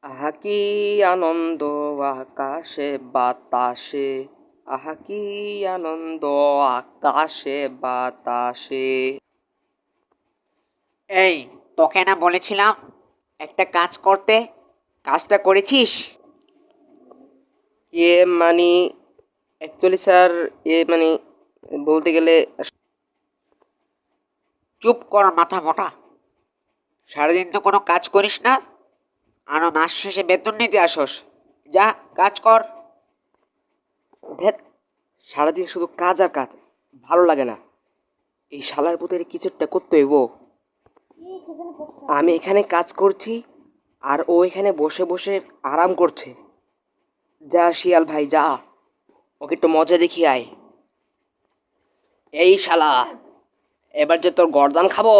আহা কি আনন্দ আকাশে বাতাসে, আহা কি আনন্দ আকাশে বাতাসে। এই, তোকে না বলেছিলাম একটা কাজ করতে? কাজটা করেছিস? মানে অ্যাকচুয়ালি স্যার, মানে বলতে গেলে চুপ কর মাথা মোটা। সারাদিন তো কোনো কাজ করিস না, আরো মাস শেষে বেতন নিতে আসস। যা, কাজ কর। ধ্যাৎ, সারাদিন শুধু কাজ আর কাজ, ভালো লাগে না। এই শালার পুতের কিছু একটা করতে হইব। আমি এখানে কাজ করছি আর ও এখানে বসে বসে আরাম করছে। যা শিয়াল ভাই যা, ওকে একটু মজা দেখিয়ে আয়। এই শালা, এবার যে তোর গর্দান খাবো।